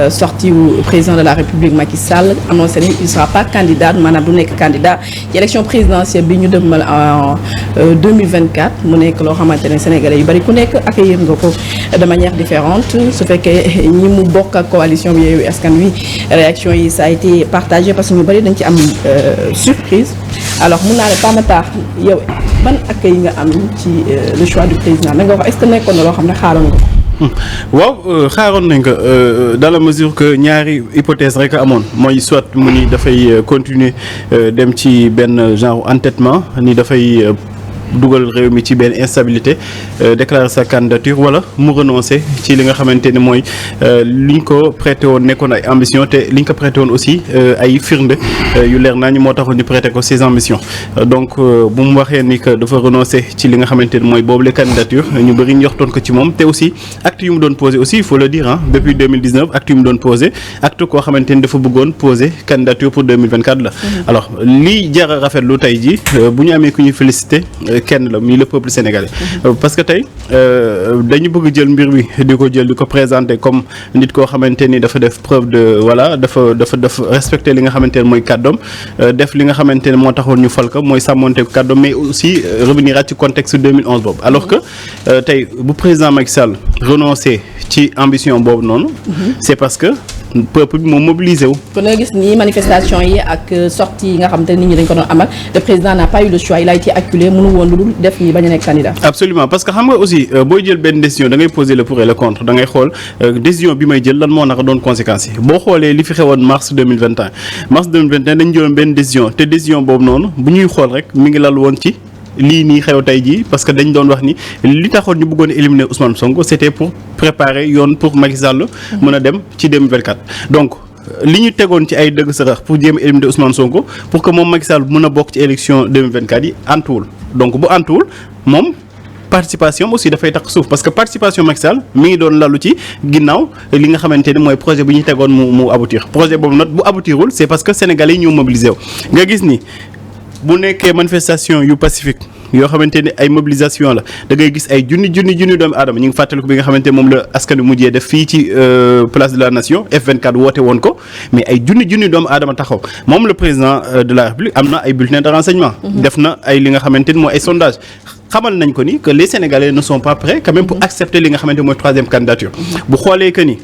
sorti wu président de la République Macky Sall annoncé ne il sera pas candidat maanaam du nekk candidat ci élection présidentielle bi ñu dëgmal en 2024 mu nekk loo xamante ne sénégalais yu bari ku nekk accueillir nga ko de manière différente su fekkee ñi mu bokk ak coalition bi Yewwi Askan Wi réaction yi ça a été partagé parce que ñu bari dañ ci am surprise alors mun naa ne Pamata yow ban accueil nga am ci le choix du président da nga wax est-ce que nekkoon na loo xam ne xaaroon nga ko. waaw xaaroon nañ ko dans la mesure que ñaari hypothèse rek amoon mooy soit mu ni dafay continuer dem ci benn genre entêtement ni dafay dugal réew mi ci benn instabilité déclarer sa candidature wala mu renoncer ci li nga xamante ne mooy liñ ko prêté woon nekkoon ay ambition te liñ ko prêté woon aussi ay firnde yu leer naa ñu moo taxoon ñu prêté ko ses ambitions donc bu mu waxee ni que dafa renoncer ci li nga xamante ne mooy boobu les candidatures ñu bëri njoxtoon ko ci moom te aussi acte yu mu doon posé aussi il faut le dire depuis 2019 acte yu mu doon posé acte koo xamante ni dafa bëggoon posé candidature pour 2024 la alors lii jar a rafetlu tey ji bu ñu amee ku ñu félicité kenn la muy le peuple sénégalais parce que tey dañu bëgg jël mbir bi di ko présenter comme nit koo xamante ni dafa def preuve de voilà dafa respecter li nga xamante ne mooy kàddoom def li nga xamante ne moo taxoon ñu fal ko mooy sàmmonte kàddoom mais aussi revenir ci contexte 2011 boobu alors que tey bu président Macky Sall renoncé ci ambition boobu noonu c'est parce que peuple bi moom mobilisé wu. kon nga gis ni manifestation yi ak sortie yi nga xam te nit ñi dañ ko doon amal le président n'a pas eu le choix il a été acculé mënu woon lu dul def ni bañ a nekk candidat. absolument parce que xam nga aussi booy jël benn décision da ngay poser le pour et le contre da ngay xool décision bi may jël lan moo naka doon conséquences yi boo xoolee li fi xewoon mars 2021 dañu jëloon benn décision te décision boobu noonu bu ñuy xool rek mi ngi lal woon ci. lii nii xew tey jii parce que dañ doon wax ni li taxoon ñu bëggoon éliminer Ousmane Sonko c'était pour préparer yoon pour Macky Sall mën a dem ci 2024 donc li ñu tegoon ci ay dëgg sërëx pour jéem a éliminer Ousmane Sonko pour que moom Macky Sall mën a bokk ci élection 2024 yi antuwul donc bu antuwul moom participation aussi dafay tax suuf parce que participation Macky Sall mi ngi doon lalu ci ginnaaw li nga xamante ne mooy projet bu ñu tegoon mu aboutir projet boobu nag bu aboutirul c'est parce que sénégalais yi ñoo mobilisé wu nga gis ni bu nekkee manifestation yu pacifique yoo xamante ni ay mobilisation la da ngay gis ay junni doomu aadama ñu ngi fàttaliku bi nga xamante moom la askan wi mujjee def fii ci place de la nation F24 woote woon ko mais ay junni doomu aadama taxaw moom le président de la République am na ay bulletins de renseignement def na ay li nga xamante ni mooy ay sondage xamal nañ ko ni que les Sénégalais ne sont pas prêts quand même pour accepter li nga xamante mooy troisième candidature bu xoolee que ni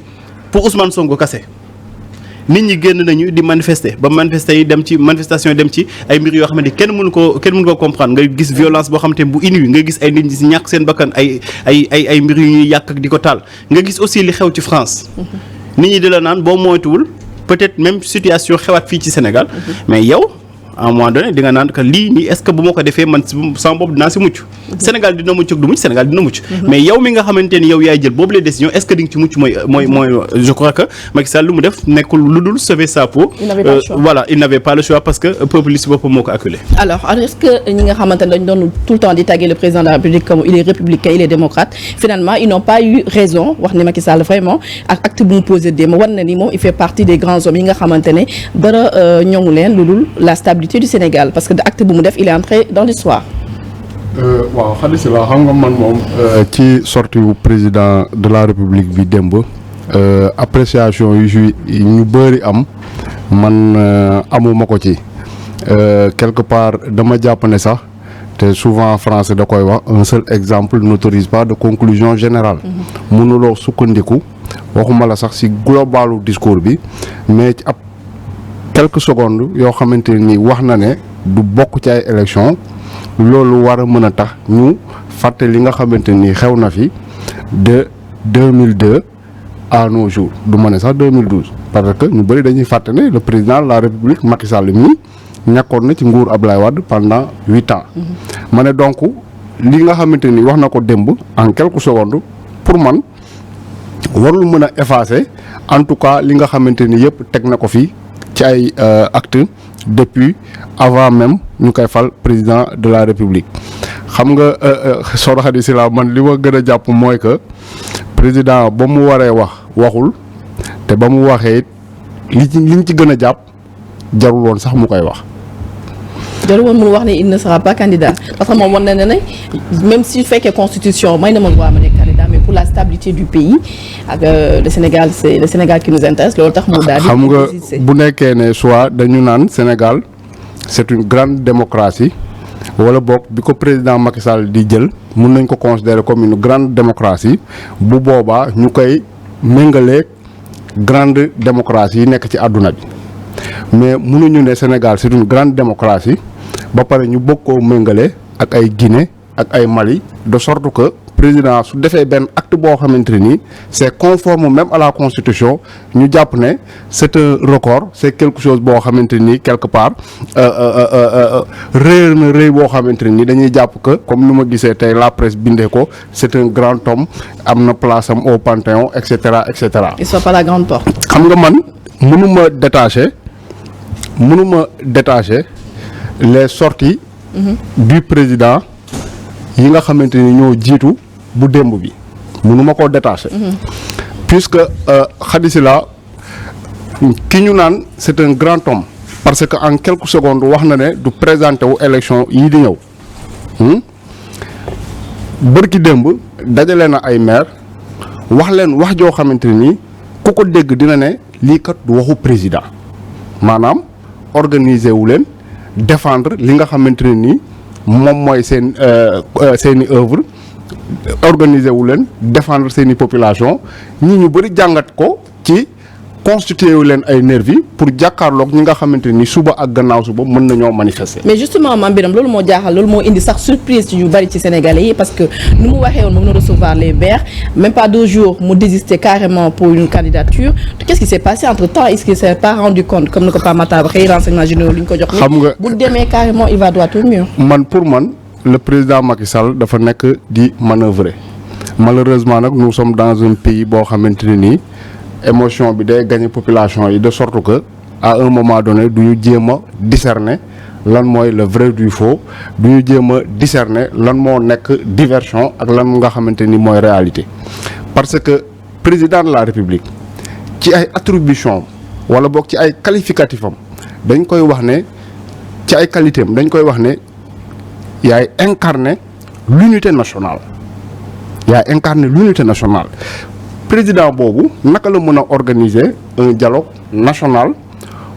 pour Ousmane Sonko kase nit ñi génn nañu di manifester ba manifester yi dem ci manifestation yi dem ci ay mbir yoo xamante kenn mënu ko comprendre nga gis violence boo xamante bu inouïe nga gis ay nit ñi si ñàkk seen bakkan ay mbir yu ñuy yàq ak di ko taal nga gis aussi li xew ci France nit ñi di la naan boo moytuwul peut-être même situation xewaat fii ci Sénégal mais yow à un moment donné di nga naan que lii nii est-ce que bu ma ko defee man sama bopp dinaa si mucc Sénégal dina mucc ak du mucc Sénégal dina mucc mais yow mi nga xamante ni yow yaay jël boobu les décisions est-ce que di nga ci mucc mooy je crois que Macky Sall lu mu def nekkul lu dul sauver sa peau voilà il n'avait pas le choix parce que peuple li si boppam moo ko acculé alors est-ce que ñi nga xamante ne dañ doon tout le temps di taguer le président de la République comme il est républicain il est démocrate finalement ils n'ont pas eu raison wax ni Macky Sall vraiment ak acte bu mu posé démb war na ni moom il fait partie des grands hommes yi nga xamante ne dara ñoŋu leen lu dul la stabilité du Sénégal parce que acte bu mu def il est entré dans l'histoire. waaw xadisi la xam nga man moom ci sortie wu président de la République bi démb appréciation yu ñu bëri am man amuma ko ci quelque part dama jàpp ne sax te souvent français da koy wax un seul exemple n'autorise pas de conclusion générale mënuloo sukkandiku waxuma la sax ci globalu discours bi mais ci ab quelques secondes yoo xamante ni wax na ne du bokk ci ay élections loolu war a mën a tax ñu fàtte li nga xamante ni xew na fi de 2002 à nos jours du ma ne sax 2012 parce que ñu bëri dañuy fàtte ne le président de la République Macky Sall mi ñàkkoon na ci nguur Abdoulaye Wade pendant 8 ans. ma ne donc li nga xamante ni wax na ko démb en quelques secondes pour man warul mën a effacer en tout cas li nga xamante ni yëpp teg na ko fi ci ay actes depuis avant même ñu koy fal président de la République xam nga Soxna Khady Sylla man li ma gën a jàpp mooy que président ba mu waree waxul te ba mu waxee liñ ci gën a jàpp jarul woon sax mu koy wax. jarul woon mu wax ne il ne sera pas candidat parce que moom war na ne même si fekkee constitution may na ma droit ma nekk candidat mais pour la stabilité du pays ak le Sénégal c'est le Sénégal qui nous intéresse loolu tax mu daal di. xam nga bu nekkee ne soit dañu naan Sénégal c'est une grande démocratie wala boog bi ko président Macky Sall di jël mun nañ ko considérer comme une grande démocratie bu boobaa ñu koy méngaleeg grande démocratie yi nekk ci àdduna bi mais mënuñu ne Sénégal c'est une grande démocratie ba pare ñu bëgg koo méngale ak ay Guinée ak ay Mali de sorte que président su defee benn acte boo xamante ni c'est conforme même à la constitution ñu jàpp ne c'est un record c'est quelque chose boo xamante ni quelque part réer na réy boo xamante ni dañuy jàpp que comme ni ma gisee tey la presse bindee ko c'est un grand homme am na place am au Panthéon et cetera et cetera. il soit pas la grande porte. xam nga man mënuma détacher les sorties du président yi nga xamante ni ñoo jiitu bu démb bi mënuma koo détacher puisque Khady la ki ñu naan c'est un grand homme parce que en quelques secondes wax na ne du présenter wu élection yii di ñëw bërki démb dajale na ay maire wax leen wax joo xamante ni ku ko dégg dina ne lii kat du waxu président maanaam organiser wu leen défendre li nga xamante ne nii moom mooy seeni œuvre organiser wu leen défendre seeni population ñi ñu bëri jàngat ko ci constitué wu leen ay nervi pour jàkkaarloog ñi nga xamante ni suba ak gannaaw suba mën nañoo manifester. mais justement Mame Birame loolu moo jaaxal loolu moo indi sax surprise ci ñu bari ci Sénégalais yi parce que nu mu waxee woon moom na recevoir les Verts même pas 2 jours mu désister carrément pour une candidature qu'est-ce qui s'est passé entre temps est-ce qu'il s'est pas rendu compte comme ni ko Pape Matar waxee renseignements généraux lu ñu ko jox. xam nga bu demee carrément il va droit au mur. pour man le président Macky Sall dafa nekk di manœuvrer malheureusement nag nous sommes dans un pays boo xamante ne nii. émotion bi day gagner population yi de sorte que à un moment donné du ñu jéem a discerner lan mooy le vrai du faux du ñu jéem a discerner lan moo nekk diversion ak lan nga xamante ni mooy réalité parce que président de la République ci ay attribution wala boog ci ay qualificatif am dañ koy wax ne ci ay qualité am dañ koy wax ne yaay incarner l'unité nationale président boobu naka la mën a organiser un dialogue national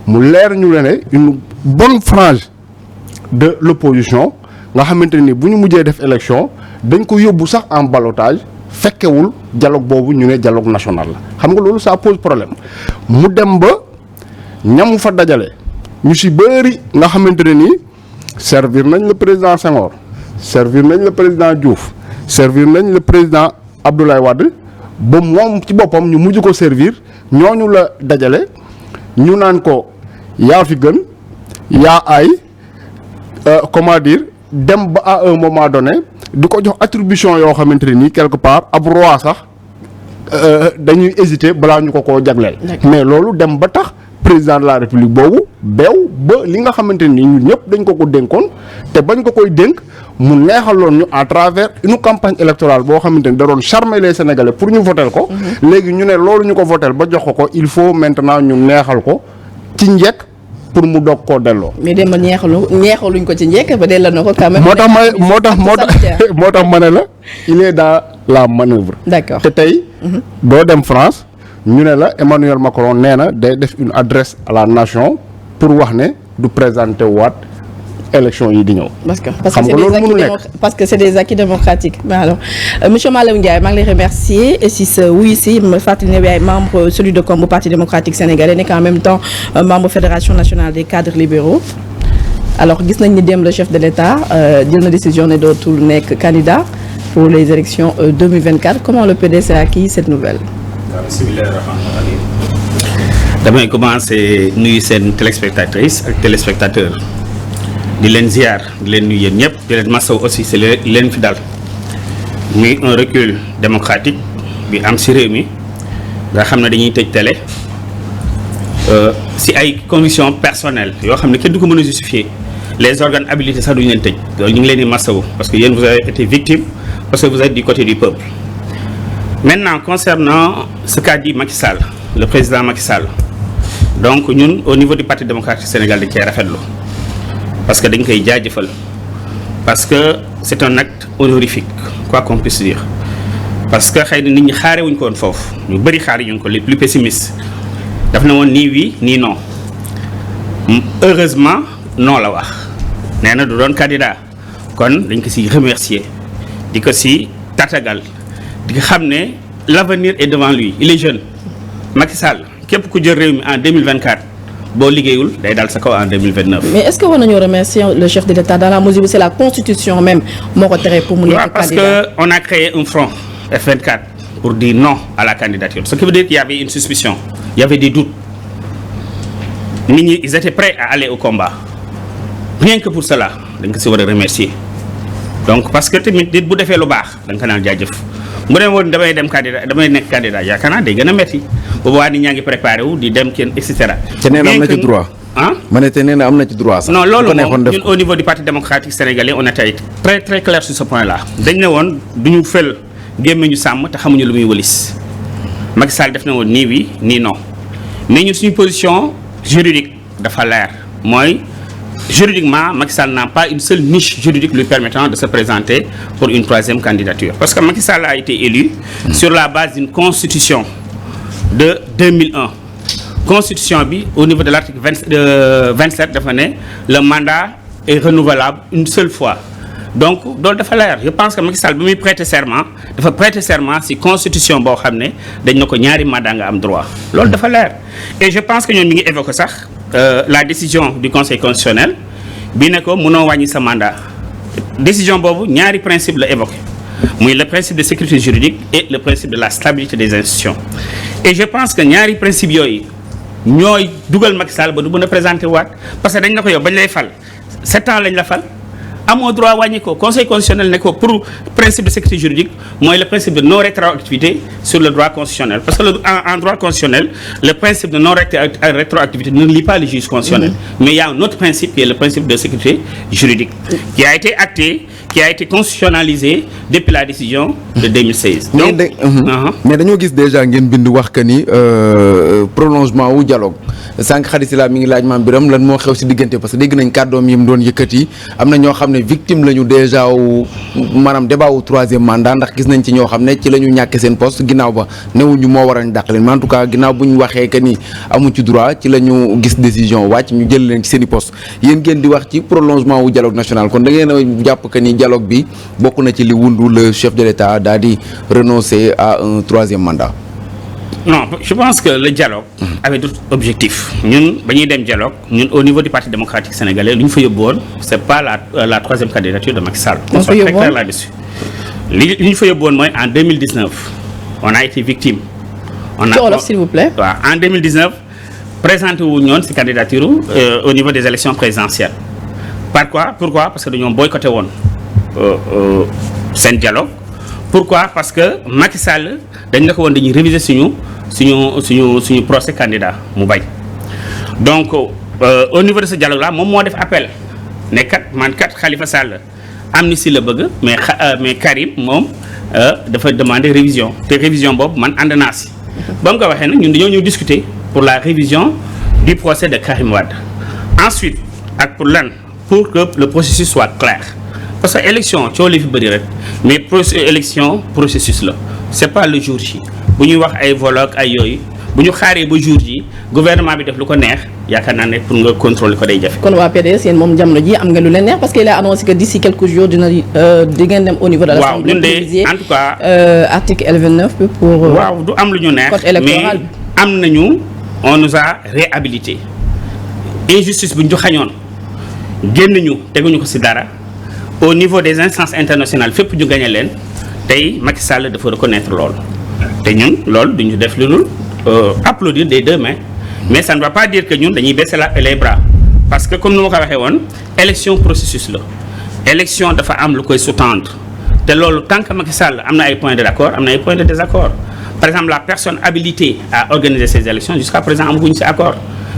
mu leer ñu ne une bonne frange de l'opposition nga xamante ni bu ñu mujjee def élection dañ ko yóbbu sax en ballottage fekkewul dialogue boobu ñu ne dialogue national la xam nga loolu ça pose problème mu dem ba ñamu fa dajale ñu ci bëri nga xamante ne nii servir nañ le président Senghor servir nañ le président Diouf servir nañ le président Abdoulaye Wade ba moom ci boppam ñu mujj ko servir ñooñu la dajale ñu naan ko yaa fi gën yaa ay comment dire dem ba à un moment donné di ko jox attribution yoo xamante ne nii quelque part ab roi sax dañuy hésiter balaa ñu ko koo jagleel. mais loolu dem ba tax président de la république boobu beew ba li nga xamante ni ñun ñëpp dañ ko dénkoon te bañ ko koy dénk mu neexaloon ñu à travers une campagne électorale boo xamante ni da doon charmer les sénégalais pour ñu votel ko. léegi ñu ne loolu ñu ko votel ba jox ko il faut maintenant ñu neexal ko ci njëkk pour mu doog koo delloo. mais dem ba neexaluñ ko ci njëkk ba delloo na ko quand même. moo tax ma ne la il est dans la manœuvre. d'accord te tey. doo dem France. ñu ne la Emmanuel Macron nee na day def une adresse à la nation pour wax ne du présenter waat élection yi di ñëw. parce que c'est des acquis démocratiques. alors monsieur Malaw Ndiaye maa ngi lay remercier et si sa wuyu si ma fàttali ne yaay membre cellule de com bu parti démocratique sénégalais nekk en même temps membre fédération nationale des cadres libéraux. alors gis nañ ni dem le chef de l'État jël na décision ne dootul nekk candidat pour les élections 2024 comment le PDS a acquis cette nouvelle. bismillaahi rahmaani rahiim damay commencer nuyu seen téléspectatrices ak téléspectateurs di leen ziar di leen nuyu yéen ñëpp di leen masaw aussi c'est leen fi dal muy un recul démocratique bi am ci réew mi nga xam ne dañuy tëj télé ci ay convictions personnelles yoo xam ne kenn du ko mën a justifier les organes habilités sax duñu leen tëj loolu ñu ngi leen di masawu parce que yéen vous avez été victime parce que vous êtes du côté du peuple. Maintenant, concernant ce qu'a dit Macky Sall, le président Macky Sall, donc ñun au niveau du Parti démocratique Sénégal dañ koy rafetlu parce que dañ koy jaajëfal parce que c'est un acte honorifique quoi qu'on puisse dire parce que xëy na nit ñi xaare wuñ ko woon foofu ñu bëri xaare ñu ko les plus pessimistes daf na woon ni oui ni non heureusement non la wax nee na du doon candidat kon dañ ko si remercier di ko si tatagal di ko xam ne l'avenir est devant lui il est jeune Macky Sall képp ku jël réew mi en 2024 boo liggéeyul day dal sa kaw en 2029. mais est-ce que war nañoo remercier le chef de l'État dans la mesure où c'est la constitution même moo ko tere pour mu nekk candidat. parce que on a créé un front F24 pour dire non à la candidature ce qui veut dire qu'il y avait une suspicion il y avait des doutes nit ñi ils étaient prêts à aller au combat rien que pour cela dañ ko si war a remercier donc parce que tamit nit bu defee lu baax da nga ko naan jaajëf mu dem woon damay nekk candidat yaakaar naa day gën a metti boobu waa nit ñaa ngi préparé wu di dem kenn et cetera. te nee na am na ci droit. ma ne te nee na am na ci droit sax. non loolu moom ñun au niveau du parti démocratique sénégalais on était très très clair sur ce point là. dañ ne woon du ñu fël gémme ñu sàmm te xamuñu lu muy wëlis Macky Sall def na woon nii oui nii non mais ñun suñu position juridique dafa leer mooy juridiquement Macky Sall n'a pas une seule niche juridique lui permettant de se présenter pour une troisième candidature parce que Macky Sall a été élu sur la base d'une constitution de 2001 constitution bi au niveau de l'article 27 dafa ne le mandat est renouvelable une seule fois donc loolu dafa leer je pense que Macky Sall bi muy prêter serment dafa prêter serment ci constitution boo xam ne dañ na ko ñaari mandat nga am droit loolu dafa leer et je pense que ñoom mi ngi évoquer sax la décision du conseil constitutionnel bi ne ko mënoo wàññi sa mandat décision boobu ñaari principe la évoqué muy le principe de sécurité juridique et le principe de la stabilité des institutions et je pense que ñaari principe yooyu ñooy dugal Macky Sall ba du mën a présenter waat parce que dañ na ko yow bañ lay fal 7 ans lañ la fal amoo droit wàññi ko conseil constitutionnel ne ko pour principe de sécurité juridique mooy le principe de non rétroactivité sur le droit constitutionnel parce que en droit constitutionnel le principe de non rétroactivité ne lie pas le juge constitutionnel mais il y a un autre principe qui est le principe de sécurité juridique qui a été acté qui a été constitutionnalisé depuis la décision de 2016 donc mais dañoo gis déjà ngeen bind wax que ni prolongement wu dialogue sànq xarit si la mi ngi laaj maam Biram lan moo xew si diggante parce que dégg nañ kàddoom yi mu doon yëkkati am na ñoo xam ne victime lañu déjà wu maanaam débat wu troisième mandat ndax gis nañ ci ñoo xam ne ci la ñu ñàkke seen poste ginnaaw ba newuñu moo war a dàq leen mais en tout cas ginnaaw bu ñu waxee que ni amu ci droit ci la ñu gis décision wàcc ñu jël leen ci seen i poste yéen ngeen di wax ci prolongement wu dialogue national kon da ngeen a jàpp que ni dialogue bi bokk na ci li wundu le chef de l'État daal di renoncer à un troisième mandat. Non, je pense que le dialogue avait d'autres objectifs. Ñun ba ñuy dem dialogue ñun au niveau du parti démocratique sénégalais lu ñu fa yóbbuwoon c'est pas la troisième candidature de Macky Sall. On soit très clair là-dessus. li ñu fa yóbbuwoon mooy en 2019 on a été victime. s'il vous plaît. waaw en 2019 présenté wu ñoon ci candidature au niveau des élections présidentielles. Pourquoi parce que dañoo boycotté woon seen dialogue. Pourquoi parce que Macky Sall dañ la ko woon dañuy réviser suñu procès candidat mu bañ donc au niveau de ce dialogue là moom moo def appel ne kat Khalifa Sall amnistie la bëgg mais Karim moom dafa demander révision te révision boobu man ànd naa si ba mu ko waxee nag ñun dañoo ñëw discuter pour la révision du procès de Karim Wade ensuite ak pour que le processus soit clair parce que élection coow li fi bëri rek mais élection processus la c'est pas le jour J bu ñuy wax ay vol ak ay yooyu bu ñu xaaree ba jour J gouvernement bi def lu ko neex yaakaar naa ne pour nga contrôler ko day jafe. kon waa PDS yéen moom jamono ji am nga lu leen neex parce qu'il a annoncé que d'ici quelques jours di ngeen dem au niveau de l'Assemblée. waaw ñun de en tout cas. article L29 bi pour. waaw du am lu ñu neex code électoral bi mais am nañu on nous a réhabilité injustice bu ñu xañoon génn ñu teguñu ko ci dara. Au niveau des instances internationales fépp ñu gagné leen tey Macky Sall dafa reconnaître loolu te ñun loolu duñu def lu dul applaudir des deux mains mais ça ne va pas dire que ñun dañuy baisser les bras parce que comme ni ma ko waxee woon élection processus la élection dafa am lu koy sous-tendre te loolu tant que Macky Sall am na ay points de d'accord am na ay points de désaccord par exemple la personne habilitée à organiser ces élections jusqu'à présent amaguñu ci accord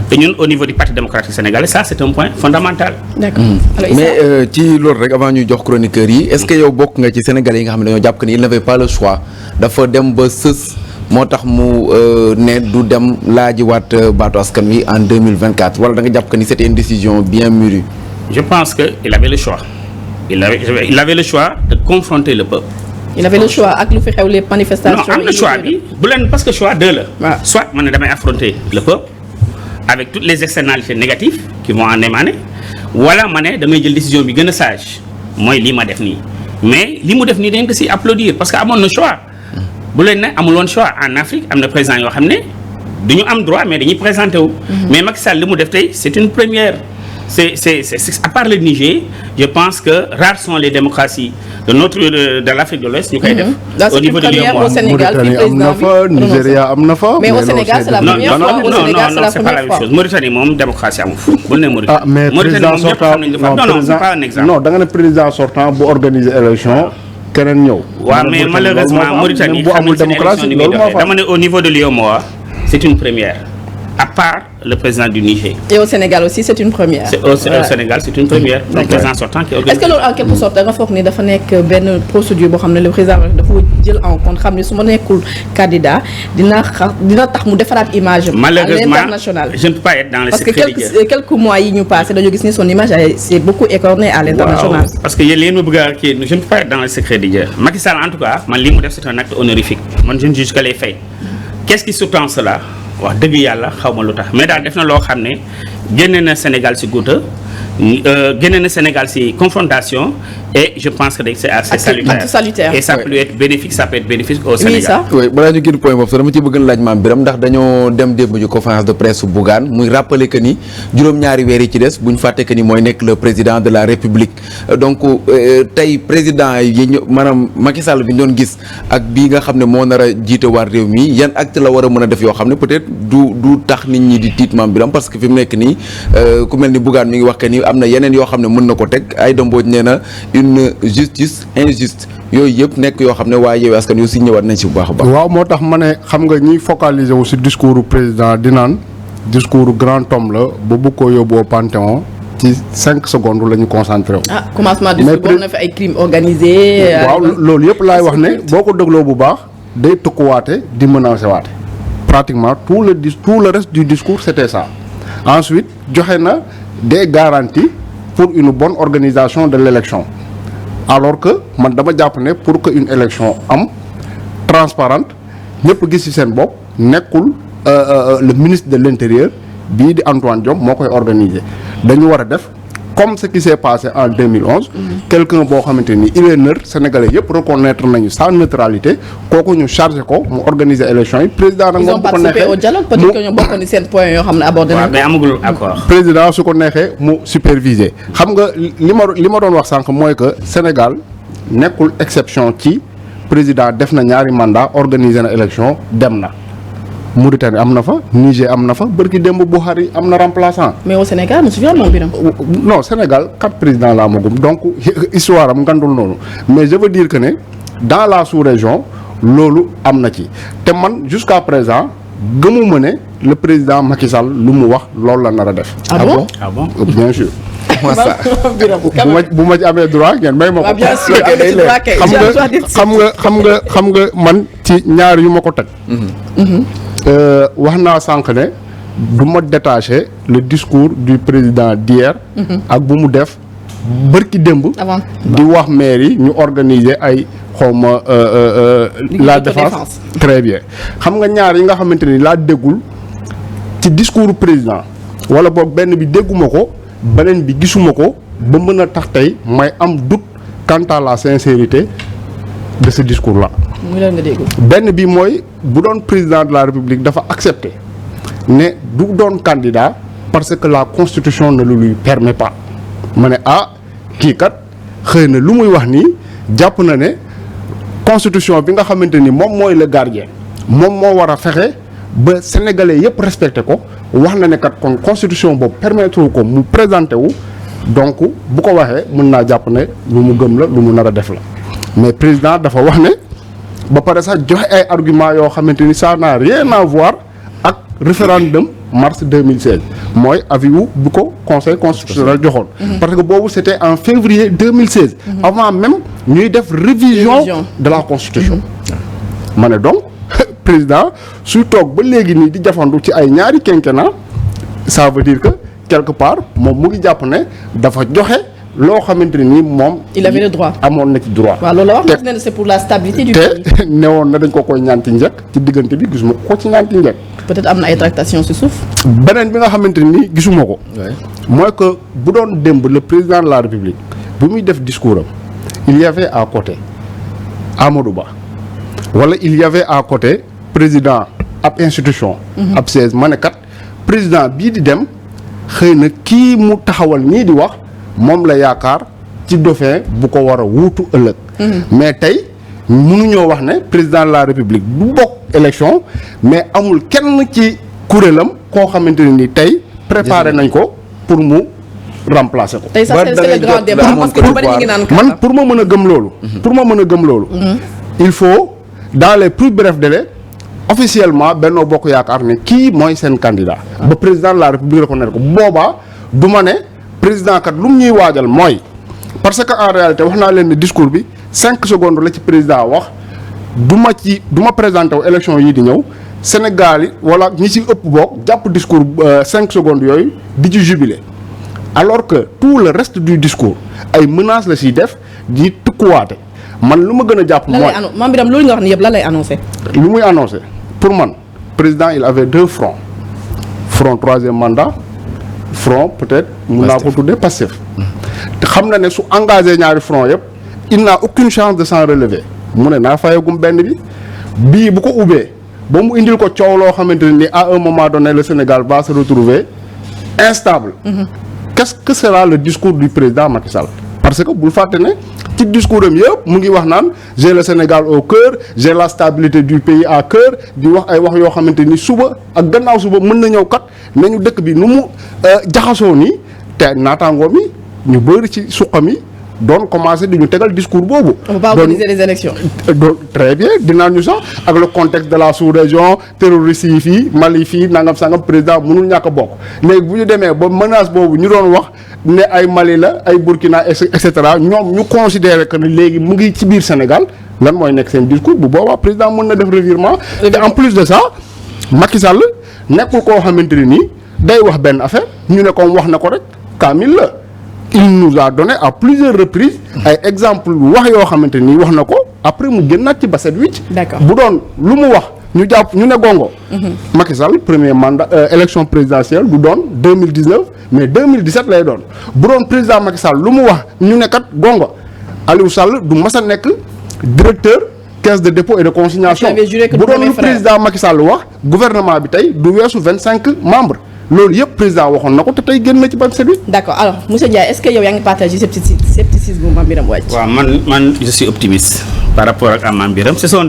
te ñun au niveau du parti démocratique sénégalais ça c'est un point fondamental. D'accord. mais ci loolu rek avant ñuy jox chroniqueurs yi est-ce que yow bokk nga ci sénégalais yi nga xam ne dañoo jàpp que ni il n'avait pas le choix dafa dem ba sës moo tax mu ne du dem laajiwaat baatu askan wi en 2024 wala da nga jàpp que ni c'était une décision bien mûrie. Je pense que il avait le choix il avait le choix de confronter le peuple il avait le choix ak lu fi xew les manifestations. non am na choix bi bu leen parce que choix deux la. waaw soit man ne damay affronter le peuple avec toutes les externalités négatives qui vont en émaner wala ma ne damay jël décision bi gën a sage mooy lii ma def nii mais li mu def nii dañ ko si applaudir parce que amoon na choix bu leen ne amul woon choix en Afrique am na président yoo xam ne duñu am droit mais dañuy présenté wu. mais Macky Sall li mu def tey c'est une première. C'est à part le Niger, je pense que rares sont les démocraties de l'Afrique de l'Ouest ñu koy def. au niveau de l'UEMOA. Au Sénégal Mauritanie am na fa Nigéria am na fa. mais au Sénégal c'est la première fois. Au Sénégal c'est la c'est pas la première même fois. chose Mauritanie moom démocratie amu fa. bu ne Mauritanie. ah mais président sortant non c'est pas un exemple. non da nga ne président sortant bu organiser élection keneen ñëw. waaw mais malheureusement Mauritanie bu amul démocratie loolu moo fa dama ne au niveau de l'UEMOA c'est une première. À part le président du Niger. Et au Sénégal aussi c'est une première. Au Sénégal c'est une première. Le président sortant qui organise. Est-ce que loolu en quelque sorte da nga foog ni dafa nekk benn procédure boo xam ne le président dafa jël en compte xam ne su ma nekkul candidat dina tax mu defaraat image am. Malheureusement à l'international. je ne peux pas être dans le parce que secret des dieux. quelques mois yi ñu passé dañoo gis ni son image c'est beaucoup écornée à l'international. Waaw, parce que yéen ma bëgg a kii je ne peux pas être dans le secret des dieux. Macky Sall en tout cas man li mu def c'est un acte honorifique man je ne juge que les faits. Qu'est-ce qui sous-tend cela? wax dëgg yàlla xaw ma lu tax mais daal def na loo xam ne génne na Sénégal ci guuta génne na Sénégal ci confrontation et je pense que c'est assez salutaire et ça peut être bénéfique au Sénégal. oui balaa ñu génn point boobu sax dama ci bëgg laaj maam Birame ndax dañoo dem démb ju conférence de presse su Bougane muy rappeler que ni juróom-ñaari weer yi ci des bu ñu fàtte que ni mooy nekk le président de la République donc tey président yi ñu maanaam Macky Sall bi ñu doon gis ak bii nga xam ne moo nar a jiite waar réew mi yan acte la war a mën a def yoo xam ne peut-être du tax nit ñi di tiit maam Birame parce que fi mu nekk nii ku mel ni Bougane mi ngi wax que ni am na yeneen yoo xam ne mën na ko teg ay dëmbooj nee na une justice injuste yooyu yëpp nekk yoo xam ne waaye Yewwi Askan Wi aussi ñëwaat nañ si bu baax a baax. waaw moo tax ma ne xam nga ñiy focaliser wu si discours président di naan discours grand homme la ba bu ko yóbbu au Panthéon ci 5 secondes la ñu concentré wu. ah commencement discours na fi ay crimes organisés. waaw loolu yëpp laay wax ne boo ko dégloo bu baax day tëkkuwaate di menacer waate pratiquement tout le reste du discours c'était ça. Ensuite joxe na des garanties pour une bonne organisation de l'élection alors que man dama jàpp ne pour que une élection am transparente ñëpp gis ci seen bopp nekkul le ministre de l'intérieur bii di Antoine Diome moo koy organiser dañu war a def comme ce qui s'est passé en 2011 quelqu'un boo xamante ni il est neutre sénégalais yëpp reconnaître nañu sa neutralité kooku ñu chargé ko mu organiser élection yi président nag moom bu ko neexee au dialogue peut-être que ñoo bokk ni seen point yoo xam ne abordé nañ ko mais amagul accord. président su ko neexee mu superviser xam nga li ma doon wax sànq mooy que Sénégal nekkul exception ci président def na ñaari mandat organiser na élection dem na Mauritanie am na fa Niger am na fa bërki démb Buhari am na remplaçant. mais au Sénégal monsieur Diop moom Birame. non Sénégal 4 présidents la amagum donc histoire am ngandul noonu mais je veux dire que ne dans la sous-région loolu am na ci te man jusqu'à présent gëmuma ne le président Macky Sall lu mu wax loolu la nar a def. ah bon ah bon bien sûr. Birame bu ma ci amee droit ngeen may ma ko. bien sûr xam nga man ci ñaar yu ma ko teg. wax naa sànq ne du ma détacher le discours du président d'hier ak bu mu def bërki démb di wax maire yi ñu organiser ay xawma la défense très bien xam nga ñaar yi nga xamante ni laa déggul ci discours président wala boog benn bi dégguma ko beneen bi gisuma ko ba mën a tax tey may am doute quant à la sincérité de ce discours là benn bi mooy bu doon président de la République dafa accepter ne du doon candidat parce que la constitution ne le lui permet pas ma ne kii kat xëy na lu muy wax nii jàpp na ne constitution bi nga xamante ni moom mooy le gardien moom moo war a fexe ba sénégalais yépp respecté ko wax na ne kat kon constitution boobu permettre ko mu présenté wu donc bu ko waxee mën naa jàpp ne lu mu gëm la lu mu nar a def la mais président dafa wax ne ba pare sax joxe ay arguments yoo xamante ni ça n'a rien à voir ak référendum mars 2016 mooy avis wu bu ko conseil constitutionnel joxoon. parce que boobu c'était en février 2016. avant même ñuy def révision de la constitution. ma ne donc président suy toog ba léegi nii di jafandu ci ay ñaari quinquennat ça veut dire que quelque part moom mu ngi jàpp ne dafa joxe loo xamante ni moom. il avait le droit amoon na ci droit. waaw loolu la wax na c'est pour la stabilité du pays. te newoon na dañ ko koy ñaan ci njëkk ci diggante bi gisuma ko ci ñaan ci njëkk. peut-être am na ay tractations ci suuf. beneen bi nga xamante ni gisuma ko. mooy que bu doon démb le président de la République bu muy def discours am il y avait à côté Amadou Ba wala il y avait à côté président ab institution. ab siège ma ne kat président bii di dem xëy na kii mu taxawal nii di wax moom la yaakaar ci dauphin bu ko war a wuutu ëllëg. mais tey mënuñoo wax ne président de la République du bokk élection mais amul kenn ci kuréelam koo xamante ne ni tey préparé nañ ko pour mu remplacer ko. tey ça c'est le grand débat parce que ñu bari ñu ngi naan man pour ma mën a gëm loolu. il faut dans les plus brefs délais officiellement Benno Bokk Yaakaar ne kii mooy seen candidat. ba président de la République reconnaître ko boobaa du ma ne président kat lu mu ñuy waajal mooy parce que en réalité wax naa leen ne discours bi 5 secondes la ci président wax du ma présenté wu élection yii di ñëw Sénégal yi wala ñi ci ëpp boog jàpp discours 5 secondes yooyu di ci jubilé alors que tout le reste du discours ay menaces la ciy def di tukkuwaate man lu ma gën a jàpp mooy Mame Birame loolu nga wax ni yëpp lan lay annoncé. lu muy annoncé pour man président il avait 2 fronts front 3e mandat front peut-être mun naa ko tuddee Pastef te xam na ne su engagé ñaari front yëpp il n'a aucune chance de s'en relever mu ne naa fayagum benn bi bii bu ko ubbee ba mu indil ko coow loo xamante ne ni à un moment donné le Sénégal va se retrouver instable. Qu'est-ce que sera le discours du président Macky Sall parce que bul fàtte ne ci discours am yëpp mu ngi wax naan j'ai le Sénégal au cœur j'ai la stabilité du pays à cœur di wax ay wax yoo xamante ni suba ak gannaaw suba mën na ñëw kat nañu dëkk bi nu mu jaxasoo nii te naataangoo mi ñu bëri ci suqam yi doon commencé di ñu tegal discours boobu. on va pas organiser les élections. Très bien dinaa ñu sax ak le contexte de la sous-région terroriste yi fii Mali fii nangam sangam président mënul ñàkk a bokk léegi bu ñu demee ba menace boobu ñu doon wax ne ay Mali la ay Burkina et cetera ñoom ñu considérer que ne léegi mu ngi ci biir Sénégal lan mooy nekk seen discours bu boobaa président mën na def revirement. te en plus de ça Macky Sall nekkul koo xamante ne nii day wax benn affaire ñu ne comme wax na ko rek kaamil la. il nous a donné à plusieurs reprises ay exemple wax yoo xamante ni wax na ko après mu génnaat ci ba set wicc bu doon lu mu wax ñu jàpp ñu ne gongo Macky Sall premier mandat élection présidentielle du doon 2019 mais 2017 lay doon bu doon président Macky Sall lu mu wax ñu ne kat gongo Aliou Sall du mas a nekk directeur caisse de dépôt et de consignation bu doon lu président Macky Sall wax gouvernement bi tey du weesu 25 membres loolu yëpp président waxoon na ko te tey génn na ci ban service. d'accord alors monsieur Ndiaye est-ce que yow yaa ngi partagé scepticisme bu Mame Birame Wathie. waaw man je suis optimiste par rapport ak Mame Birame c'est son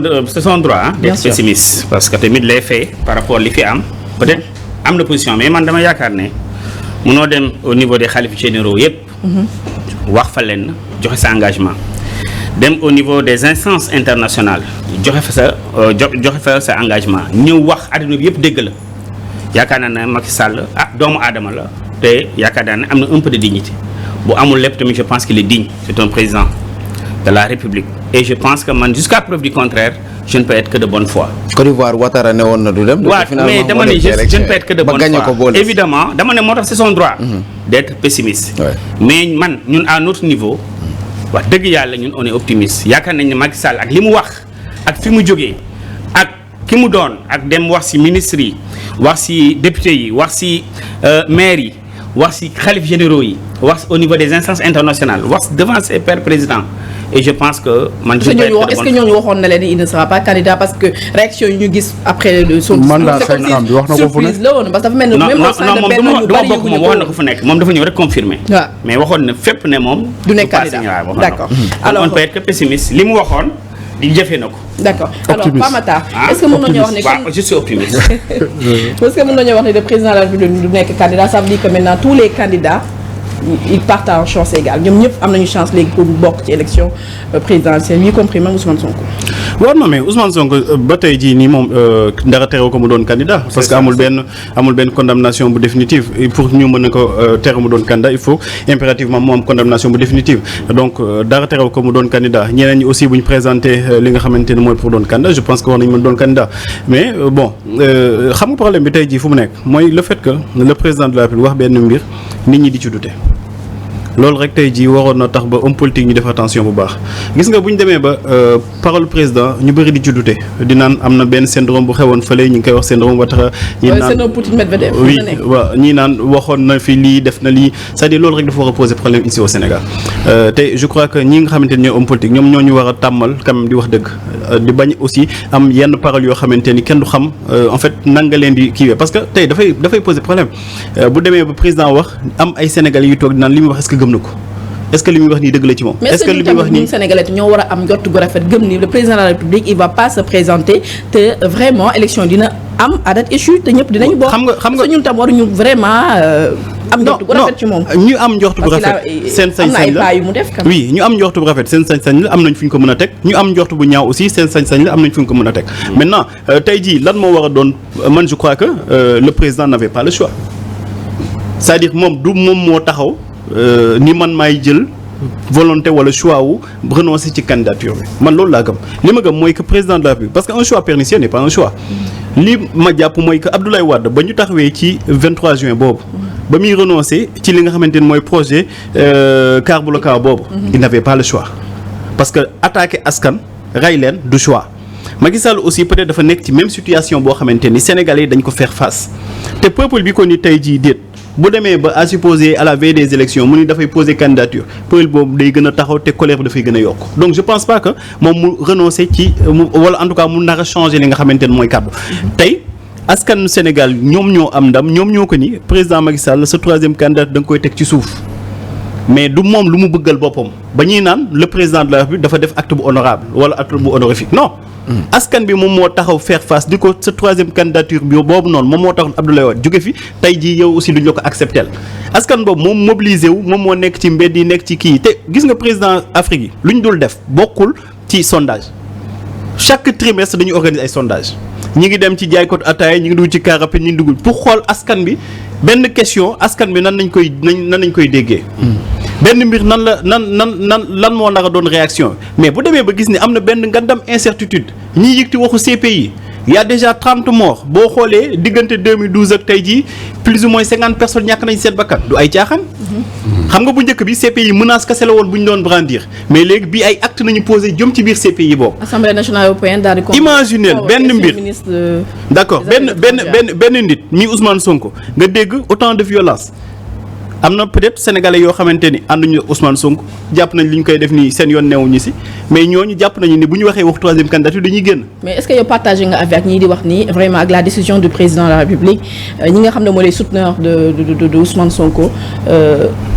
droit d'être pessimiste parce que tamit les faits par rapport li fi am peut-être am na position mais man dama yaakaar ne mënoo dem au niveau des xalif généraux yëpp. wax fa leen joxe sa engagement. dem au niveau des instances internationales joxe fa sa engagement ñëw wax àdduna bi yëpp dégg la. yaakaar naa ne Macky Sall doomu aadama la te yaakaar naa ne am na un peu de dignité bu amul lépp tamit je pense qu'il est digne c'est un président de la République et je pense que man jusqu'à preuve du contraire je ne peux être que de bonne foi. Côte d'Ivoire Ouattara ne woon na du dem. waaw mais dama ne je ne peux être que de bonne foi évidemment dama ne moo tax c'est son droit. d'être pessimiste. mais man ñun à notre niveau. wax dëgg yàlla ñun on est optimiste yaakaar nañ ne Macky Sall ak li mu wax ak fi mu jógee ak ki mu doon ak dem wax ci ministres yi. wax ci députés yi wax ci maires yi wax ci xalif généraux yi wax au niveau des instances internationales wax devant ses pairs présidents et je pense que man. est-ce que ñooñu waxoon na leen il ne sera pas candidat parce que réaction yi ñu gis après son mandat 5 ans bi wax na ko fu nekk surprise la woon parce que dafa mel ni même au sein de benn ñu bari bokk moom waxoon na ko fu nekk moom dafa ñëw rek confirmer. waaw mais waxoon na fépp ne moom. du nekk candidat d'accord alors on peut être que pessimiste li mu waxoon. di jëfee na ko. d'accord alors Pape Matar est-ce que mën nañoo wax ne waaw je suis optimiste. est-ce que mën nañoo wax ne le président de la République du nekk candidat ça veut dire que maintenant tous les candidats ils partent en chance égale ñoom ñëpp am nañu chance léegi pour bokk ci élection présidentielle y compris même Ousmane Sonko. waaw non mais Ousmane Sonko ba tey jii nii moom dara terew ko mu doon candidat parce que amul benn condamnation bu définitive pour ñu mën a ko tere mu doon candidat il faut impérativement mu am condamnation bu définitive donc dara terew ko mu doon candidat ñeneen ñi aussi bu ñu présenté li nga xamante ne mooy pour doon candidat je pense que war nañu mën doon candidat mais bon xam nga problème bi tey jii fu mu nekk mooy le fait que le président de la République wax benn mbir nit ñi di ci douter loolu rek tey jii waroon na tax ba homme politique ñu def attention bu baax gis nga bu ñu demee ba parole président ñu bëri di ci douter di naan am na benn syndrome bu xewoon fële ñu ngi koy wax syndrome ba tax ñi naan Poutine Medvedev oui waaw ñii naan waxoon na fi lii def na lii c'est-à-dire loolu rek dafa war a poser problème ici au Sénégal te je crois que ñi nga xamante ni ñooy homme politique ñoom ñoo ñu war a tàmmal quand même di wax dëgg di bañ aussi am yenn paroles yoo xamante ni kenn du xam en fait nan nga leen di kiiwee parce que tey dafay poser problème bu demee ba président wax am ay Sénégalais yu toog di naan li muy wax est-ce que gëm na ko est-ce que li muy wax nii dëgg la ci moom. est-ce que li muy wax nii Sénégalais ñoo war a am njort gu rafet gëm ni le président de la République il va pas se présenter te vraiment élection dina am à date échue te ñëpp dinañu bokk. xam nga ñun tam waruñu vraiment. am njort bu rafet ci moom ñu am njort bu rafet seen sañ-sañ la yu mu def oui ñu am njort bu rafet seen sañ-sañ la am nañ fu ñu ko mën a teg ñu am njort bu ñaaw aussi seen sañ-sañ la am nañ fu ñu ko mën a teg maintenant tey jii lan moo war a doon man je crois que le président n'avait pas le choix c'est-à-dire moom du moom moo taxaw ni man maay jël volonté wala choix wu renoncer ci candidature bi man loolu laa gëm li ma gëm mooy que président de la République parce que un choix pernicieux n'est pas un choix li ma jàpp mooy que Abdoulaye Wade ba ñu taxawee ci 23 juin boobu ba muy renoncer ci li nga xamante ni mooy projet car bloquant boobu il n'avait pas le choix parce que attaquer askan rey leen du choix Macky Sall aussi peut-être dafa nekk ci même situation boo xamante ni Sénégalais yi dañ ko faire face te peuple bi ko ni tey jii déet bu demee ba à supposer à la veille des élections mu ni dafay poser candidature peuple boobu day gën a taxaw te colère bi dafay gën a yokk donc je pense pas que moom mu renoncer ci wala en tout cas mu nar a changer li nga xamante ne mooy kàddu tey askanu Sénégal ñoom ñoo am ndam ñoom ñoo ko ni président Macky Sall sa troisième candidat da nga koy teg ci suuf mais du moom lu mu bëggal boppam ba ñuy naan le président de la République dafa def acte bu honorable wala acte bu honorifique non askan bi moom moo taxaw faire face di ko sa troisième candidature bi boobu noonu moom moo tax Abdoulaye Wade jóge fi tey jii yow aussi duñ la ko accepter askan boobu moom mobilisé wu moom moo nekk ci mbedd yi nekk ci kii te gis nga président Afrique yi lu ñu dul def bokkul ci sondage chaque trimestre dañuy organiser ay sondage ñi ngi dem ci jaaykot ataaya ñi ngi dugg ci car rapide ñi ngi dugg pour xool askan bi benn question askan bi nan nañ koy déggee benn mbir lan moo nar a doon réaction mais bu demee ba gis ni am na benn ngandam incertitude ñiy yëgti waxu CPI il y a déjà 30 morts boo xoolee diggante 2012 ak tey jii plus ou moins 50 personnes ñàkk nañ seen bakkan du ay caaxaan. xam nga bu njëkk bi CPI menace kese la woon bu ñu doon brandir mais léegi bii ay acte nañu posé jëm ci biir CPI boobu. Assemblée nationale européenne daal di. imaginez benn mbir d'accord benn nit mi Ousmane Sonko nga dégg autant de violence. am na peut-être sénégalais yoo xamante ni ànduñu Ousmane Sonko jàpp nañ li ñu koy def nii seen yoon newuñu si mais ñooñu jàpp nañu ni bu ñu waxee wax troisième candidature dañuy génn. mais est-ce que yow partagé nga avec ñii di wax ni vraiment ak la décision du président de la République ñi nga xam ne moo les souteneurs de Ousmane Sonko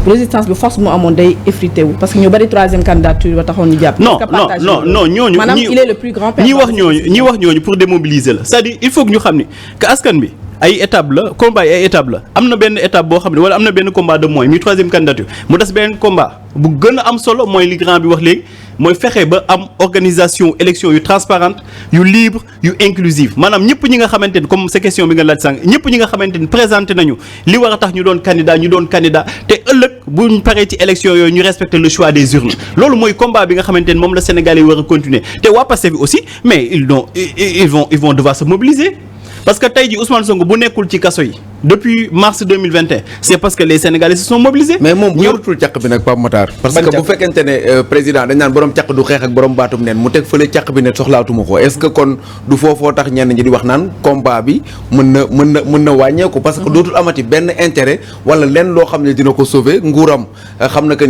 résistance bi force mu amoon day effrité wu parce que ñu bari troisième candidature ba taxoon ñu jàpp. non ñooñu. maanaam il est le plus grand ñi wax ñooñu pour démobiliser la c'est-à-dire il faut que ñu xam ni que askan bi. ay étape la combat yi ay étape la am na benn étape boo xam ne wala am na benn combat de moins mi troisième candidature mu des benn combat bu gën a am solo mooy li grand bi wax léegi mooy fexe ba am organisation élection yu transparente yu libre yu inclusive maanaam ñëpp ñi nga xamante ni comme sa question bi nga laaj sànq ñëpp ñi nga xamante ni présenté nañu li war a tax ñu doon candidat te ëllëg buñ paree ci élection yooyu ñu respecter le choix des urnes loolu mooy combat bi nga xamante ni moom la Sénégalais yi war a continuer te waa Pastef bi aussi mais ils vont devoir se mobiliser. parce que tey jii Ousmane Sonko bu nekkul ci kaso yi depuis mars 2021 c'est parce que les Sénégalais se sont mobilisés. mais moom bu yorutul càq bi nag Pape Matar. parce que bu fekkente ne président dañ naan borom càq du xeex ak borom baatum neen mu teg fële càq bi ne soxlaatuma ko est-ce que kon du foofoo tax ñenn ñi di wax naan combat bi mën na wàññeeku. parce que dootul amati benn intérêt wala lenn loo xam ne dina ko sauver nguuram xam na que ni